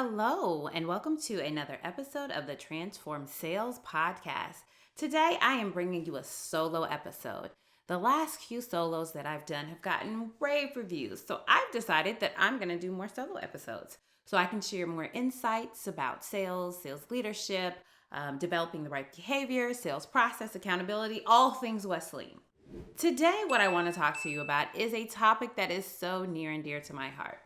Hello, and welcome to another episode of the Transform Sales Podcast. Today, I am bringing you a solo episode. The last few solos that I've done have gotten rave reviews, so I've decided that I'm going to do more solo episodes so I can share more insights about sales leadership, developing the right behavior, sales process, accountability, all things Wesleyne. Today, what I want to talk to you about is a topic that is so near and dear to my heart.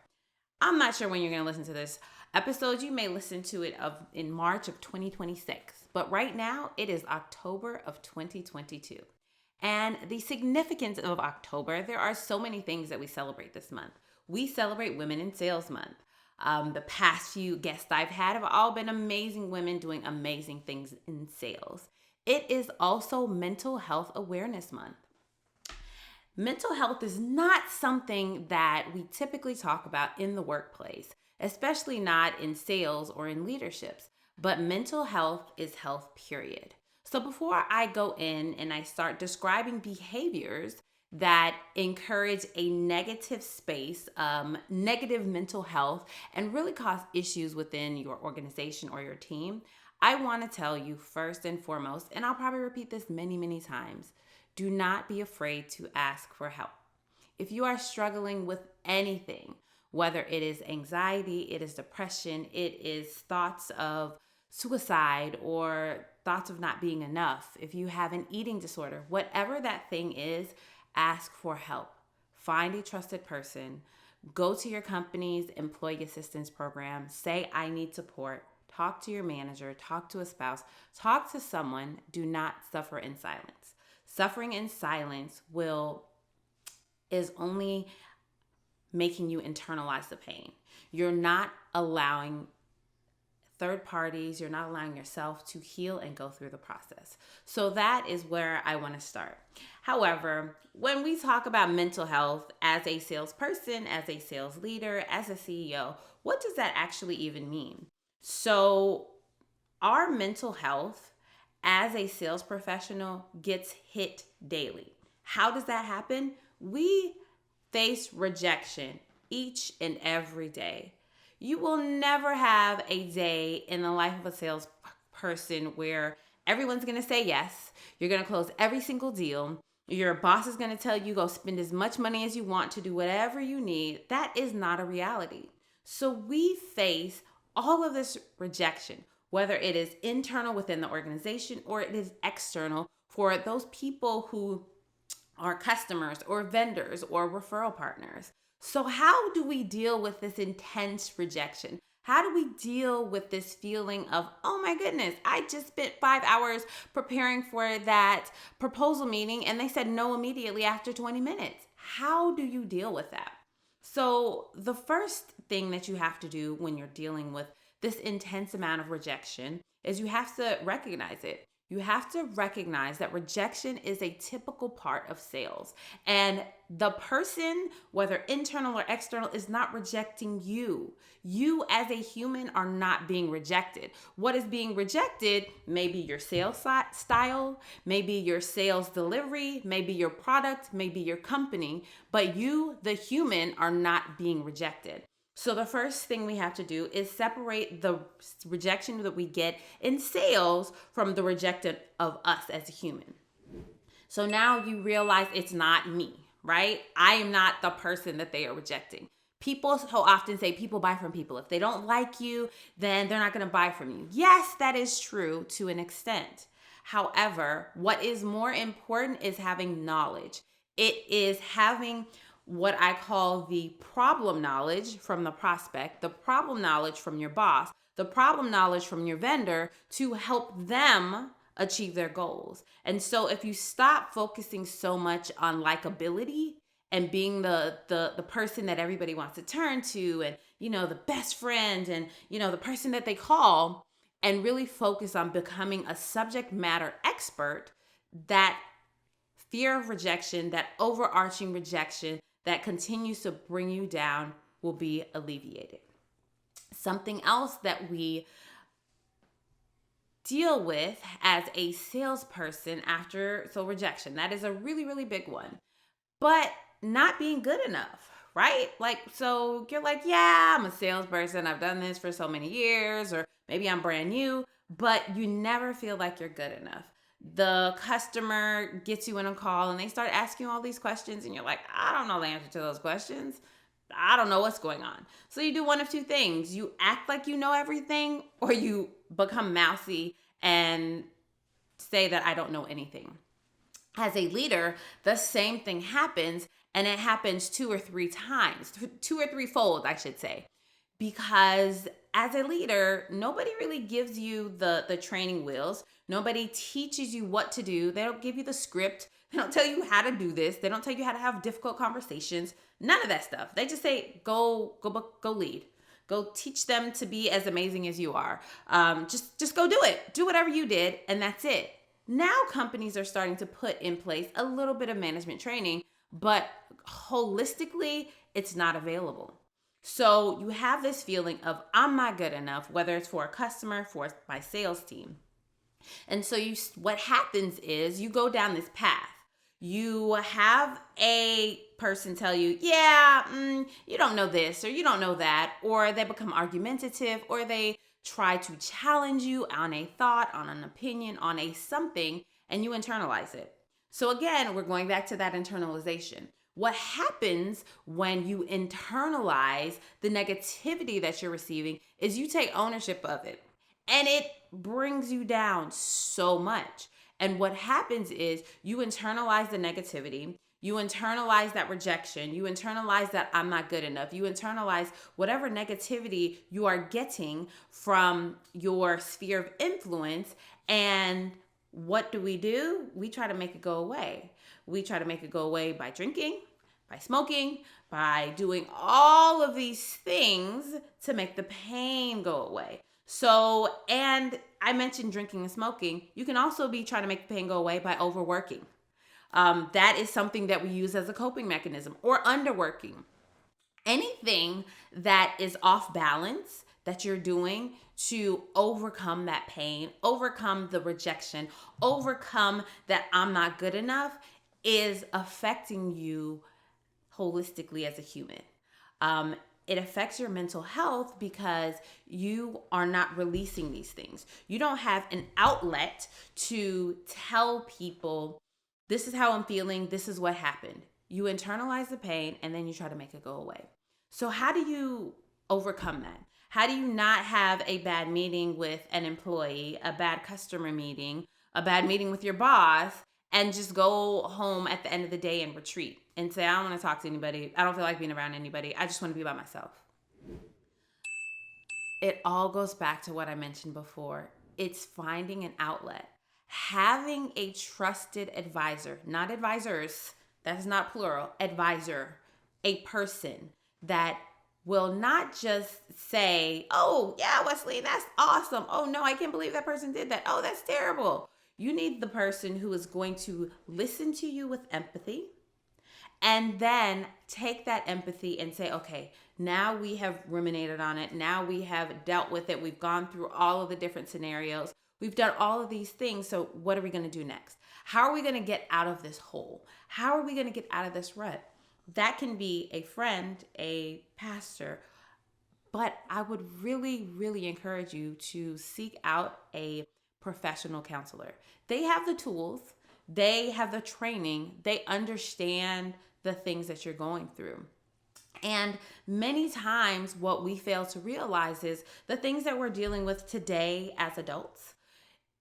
I'm not sure when you're going to listen to this episode. You may listen to it in March of 2026, but right now it is October of 2022. And the significance of October, there are so many things that we celebrate this month. We celebrate Women in Sales Month. The past few guests I've had have all been amazing women doing amazing things in sales. It is also Mental Health Awareness Month. Mental health is not something that we typically talk about in the workplace, especially not in sales or in leaderships, but mental health is health, period. So before I go in and I start describing behaviors that encourage a negative space, negative mental health, and really cause issues within your organization or your team, I want to tell you first and foremost, and I'll probably repeat this many, many times, do not be afraid to ask for help. If you are struggling with anything, whether it is anxiety, it is depression, it is thoughts of suicide or thoughts of not being enough, if you have an eating disorder, whatever that thing is, ask for help. Find a trusted person. Go to your company's employee assistance program. Say, I need support. Talk to your manager. Talk to a spouse. Talk to someone. Do not suffer in silence. Suffering in silence is only making you internalize the pain. You're not allowing third parties, you're not allowing yourself to heal and go through the process. So that is where I want to start. However, when we talk about mental health as a salesperson, as a sales leader, as a CEO, what does that actually even mean? So our mental health as a sales professional gets hit daily. How does that happen? We face rejection each and every day. You will never have a day in the life of a salesperson where everyone's going to say yes. You're going to close every single deal. Your boss is going to tell you go spend as much money as you want to do whatever you need. That is not a reality. So we face all of this rejection, whether it is internal within the organization or it is external for those people who are customers or vendors or referral partners. So how do we deal with this intense rejection? How do we deal with this feeling of, oh my goodness, I just spent 5 hours preparing for that proposal meeting and they said no immediately after 20 minutes? How do you deal with that? So the first thing that you have to do when you're dealing with this intense amount of rejection is you have to recognize it. You have to recognize that rejection is a typical part of sales. And the person, whether internal or external, is not rejecting you. You as a human are not being rejected. What is being rejected? Maybe your sales style, maybe your sales delivery, maybe your product, maybe your company, but you, the human, are not being rejected. So the first thing we have to do is separate the rejection that we get in sales from the rejection of us as a human. So now you realize it's not me, right? I am not the person that they are rejecting. People so often say people buy from people. If they don't like you, then they're not going to buy from you. Yes, that is true to an extent. However, what is more important is having knowledge. It is having what I call the problem knowledge from the prospect, the problem knowledge from your boss, the problem knowledge from your vendor to help them achieve their goals. And so if you stop focusing so much on likability and being the person that everybody wants to turn to and, the best friend and, the person that they call, and really focus on becoming a subject matter expert, that fear of rejection, that overarching rejection that continues to bring you down will be alleviated. Something else that we deal with as a salesperson after rejection, that is a really, really big one. But not being good enough, right? Like, so you're like, yeah, I'm a salesperson. I've done this for so many years, or maybe I'm brand new, but you never feel like you're good enough. The customer gets you in a call and they start asking you all these questions, and you're like, I don't know the answer to those questions. I don't know what's going on. So you do one of two things. You act like you know everything, or you become mousy and say that I don't know anything. As a leader, the same thing happens, and it happens two or three times, two or three fold, I should say. Because as a leader, nobody really gives you the training wheels. Nobody teaches you what to do. They don't give you the script. They don't tell you how to do this. They don't tell you how to have difficult conversations. None of that stuff. They just say, go lead. Go teach them to be as amazing as you are. Just go do it. Do whatever you did, and that's it. Now companies are starting to put in place a little bit of management training, but holistically, it's not available. So you have this feeling of I'm not good enough, whether it's for a customer, for my sales team. And so what happens is you go down this path. You have a person tell you, yeah, you don't know this or you don't know that, or they become argumentative, or they try to challenge you on a thought, on an opinion, on a something, and you internalize it. So again, we're going back to that internalization. What happens when you internalize the negativity that you're receiving is you take ownership of it, and it brings you down so much. And what happens is you internalize the negativity, you internalize that rejection, you internalize that I'm not good enough, you internalize whatever negativity you are getting from your sphere of influence. And what do? We try to make it go away. We try to make it go away by drinking, by smoking, by doing all of these things to make the pain go away. So, and I mentioned drinking and smoking. You can also be trying to make the pain go away by overworking. That is something that we use as a coping mechanism, or underworking. Anything that is off balance that you're doing to overcome that pain, overcome the rejection, overcome that I'm not good enough, is affecting you holistically as a human. It affects your mental health because you are not releasing these things. You don't have an outlet to tell people, this is how I'm feeling, this is what happened. You internalize the pain and then you try to make it go away. So how do you overcome that? How do you not have a bad meeting with an employee, a bad customer meeting, a bad meeting with your boss, and just go home at the end of the day and retreat and say, I don't want to talk to anybody. I don't feel like being around anybody. I just want to be by myself. It all goes back to what I mentioned before. It's finding an outlet. Having a trusted advisor, not advisors, that's not plural, advisor, a person that will not just say, oh, yeah, Wesleyne, that's awesome. Oh, no, I can't believe that person did that. Oh, that's terrible. You need the person who is going to listen to you with empathy, and then take that empathy and say, okay, now we have ruminated on it. Now we have dealt with it. We've gone through all of the different scenarios. We've done all of these things. So what are we going to do next? How are we going to get out of this hole? How are we going to get out of this rut? That can be a friend, a pastor, but I would really, really encourage you to seek out a professional counselor. They have the tools, they have the training, they understand the things that you're going through. And many times what we fail to realize is the things that we're dealing with today as adults,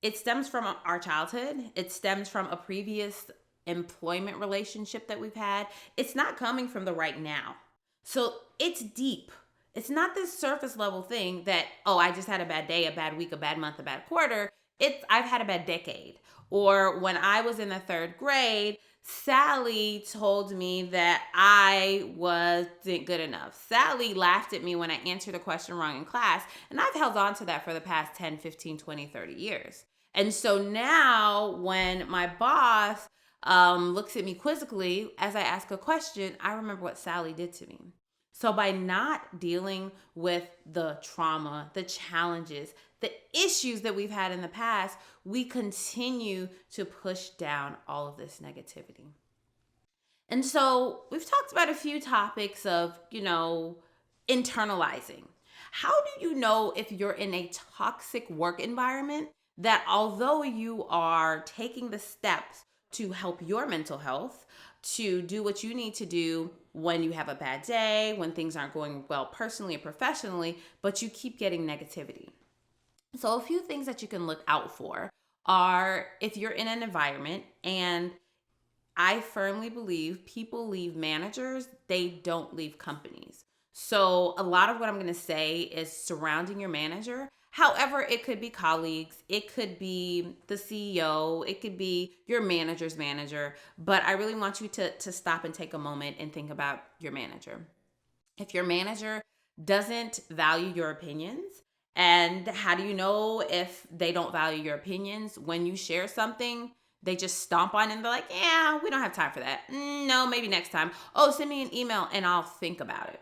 it stems from our childhood. It stems from a previous employment relationship that we've had. It's not coming from the right now. So it's deep. It's not this surface level thing that, oh, I just had a bad day, a bad week, a bad month, a bad quarter. I've had a bad decade. Or when I was in the third grade, Sally told me that I wasn't good enough. Sally laughed at me when I answered a question wrong in class, and I've held on to that for the past 10, 15, 20, 30 years. And so now when my boss looks at me quizzically as I ask a question, I remember what Sally did to me. So by not dealing with the trauma, the challenges, the issues that we've had in the past, we continue to push down all of this negativity. And so we've talked about a few topics of, internalizing. How do you know if you're in a toxic work environment that although you are taking the steps to help your mental health, to do what you need to do when you have a bad day, when things aren't going well personally or professionally, but you keep getting negativity? So, a few things that you can look out for are if you're in an environment, and I firmly believe people leave managers, they don't leave companies. So, a lot of what I'm going to say is surrounding your manager. However, it could be colleagues, it could be the CEO, it could be your manager's manager. But I really want you to stop and take a moment and think about your manager. If your manager doesn't value your opinions, and how do you know if they don't value your opinions? When you share something, they just stomp on it and they're like, yeah, we don't have time for that. No, maybe next time. Oh, send me an email and I'll think about it.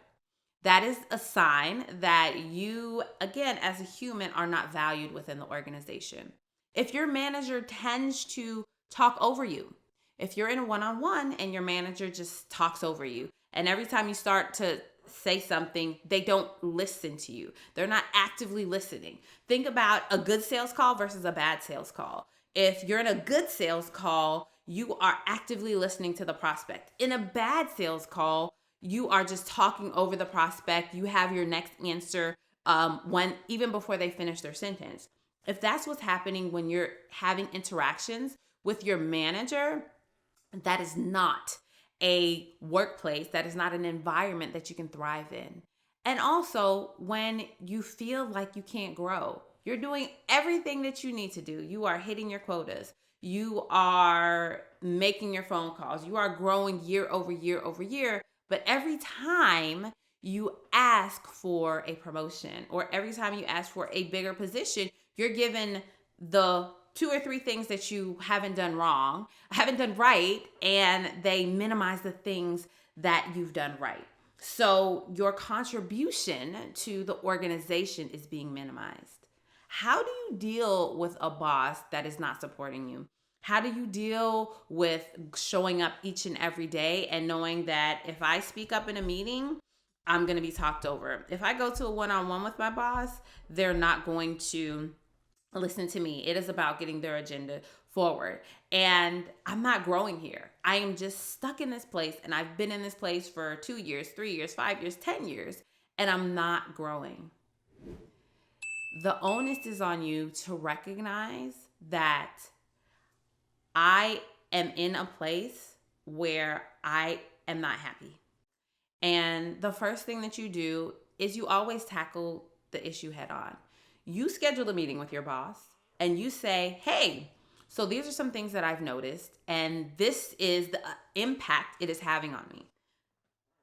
That is a sign that you, again, as a human, are not valued within the organization. If your manager tends to talk over you, if you're in a one-on-one and your manager just talks over you, and every time you start to say something, they don't listen to you. They're not actively listening. Think about a good sales call versus a bad sales call. If you're in a good sales call, you are actively listening to the prospect. In a bad sales call, you are just talking over the prospect. You have your next answer even before they finish their sentence. If that's what's happening when you're having interactions with your manager, that is not a workplace, that is not an environment that you can thrive in. And also, when you feel like you can't grow, you're doing everything that you need to do. You are hitting your quotas. You are making your phone calls. You are growing year over year over year. But every time you ask for a promotion or every time you ask for a bigger position, you're given the 2 or 3 things that you haven't done right, and they minimize the things that you've done right. So your contribution to the organization is being minimized. How do you deal with a boss that is not supporting you? How do you deal with showing up each and every day and knowing that if I speak up in a meeting, I'm going to be talked over? If I go to a one-on-one with my boss, they're not going to listen to me. It is about getting their agenda forward. And I'm not growing here. I am just stuck in this place. And I've been in this place for 2 years, 3 years, 5 years, 10 years, and I'm not growing. The onus is on you to recognize that I am in a place where I am not happy. And the first thing that you do is you always tackle the issue head on. You schedule a meeting with your boss and you say, hey, so these are some things that I've noticed, and this is the impact it is having on me.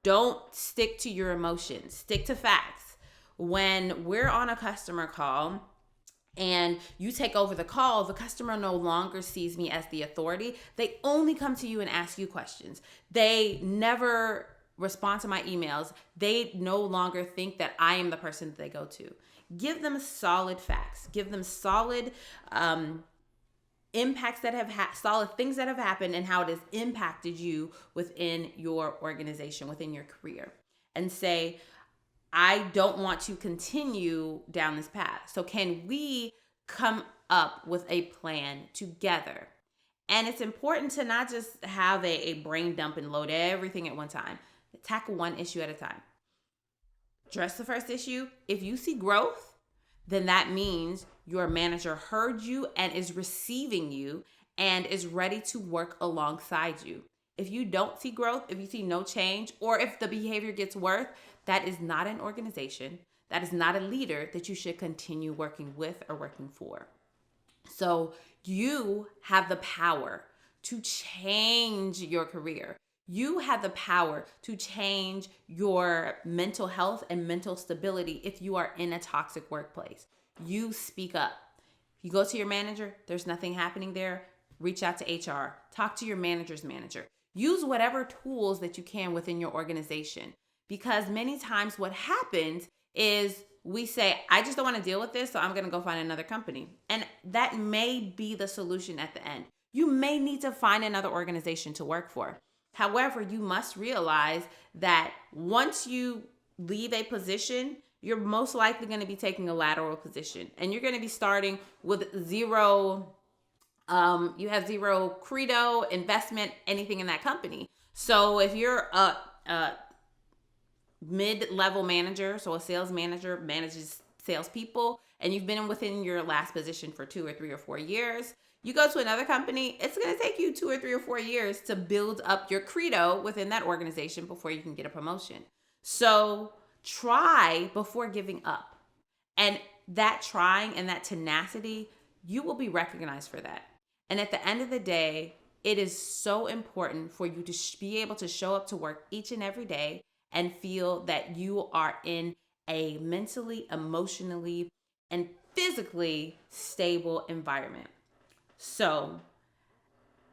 Don't stick to your emotions, stick to facts. When we're on a customer call and you take over the call, the customer no longer sees me as the authority. They only come to you and ask you questions. They never respond to my emails. They no longer think that I am the person that they go to. Give them solid facts. Give them solid impacts that have solid things that have happened and how it has impacted you within your organization, within your career. And say, I don't want to continue down this path. So can we come up with a plan together? And it's important to not just have a brain dump and load everything at one time. Tackle one issue at a time. Address the first issue. If you see growth, then that means your manager heard you and is receiving you and is ready to work alongside you. If you don't see growth, if you see no change, or if the behavior gets worse, that is not an organization. That is not a leader that you should continue working with or working for. So you have the power to change your career. You have the power to change your mental health and mental stability if you are in a toxic workplace. You speak up. If you go to your manager, there's nothing happening there, reach out to HR. Talk to your manager's manager. Use whatever tools that you can within your organization. Because many times what happens is we say, I just don't want to deal with this, so I'm going to go find another company. And that may be the solution at the end. You may need to find another organization to work for. However, you must realize that once you leave a position, you're most likely going to be taking a lateral position, and you're going to be starting with zero. You have zero credo, investment, anything in that company. So if you're a mid-level manager, so a sales manager manages salespeople, and you've been within your last position for 2 or 3 or 4 years, you go to another company, it's going to take you 2 or 3 or 4 years to build up your credo within that organization before you can get a promotion. So try before giving up. And that trying and that tenacity, you will be recognized for that. And at the end of the day, it is so important for you to be able to show up to work each and every day and feel that you are in a mentally, emotionally, and physically stable environment. So,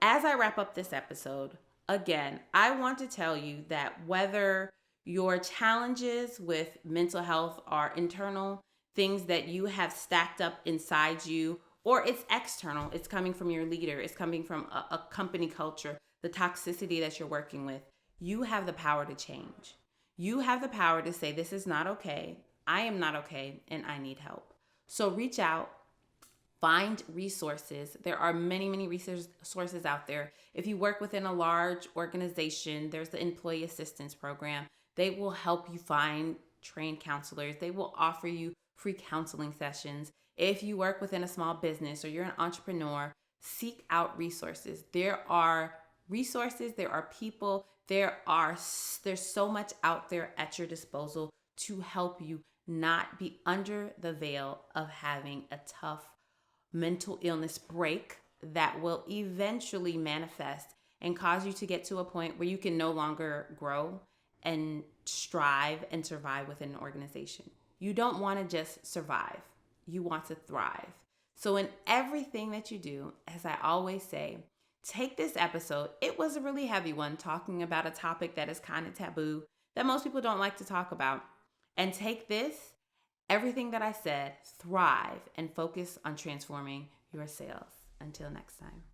as I wrap up this episode, again, I want to tell you that whether your challenges with mental health are internal, things that you have stacked up inside you, or it's external, it's coming from your leader, it's coming from a company culture, the toxicity that you're working with, you have the power to change. You have the power to say, this is not okay, I am not okay, and I need help. So reach out, find resources. There are many, many resources out there. If you work within a large organization, there's the Employee Assistance Program. They will help you find trained counselors. They will offer you free counseling sessions. If you work within a small business or you're an entrepreneur, seek out resources. There are resources, there are people, there's so much out there at your disposal to help you not be under the veil of having a tough mental illness break that will eventually manifest and cause you to get to a point where you can no longer grow and strive and survive within an organization. You don't want to just survive. You want to thrive. So in everything that you do, as I always say, take this episode. It was a really heavy one, talking about a topic that is kind of taboo, that most people don't like to talk about. And take this, everything that I said, thrive, and focus on transforming your sales. Until next time.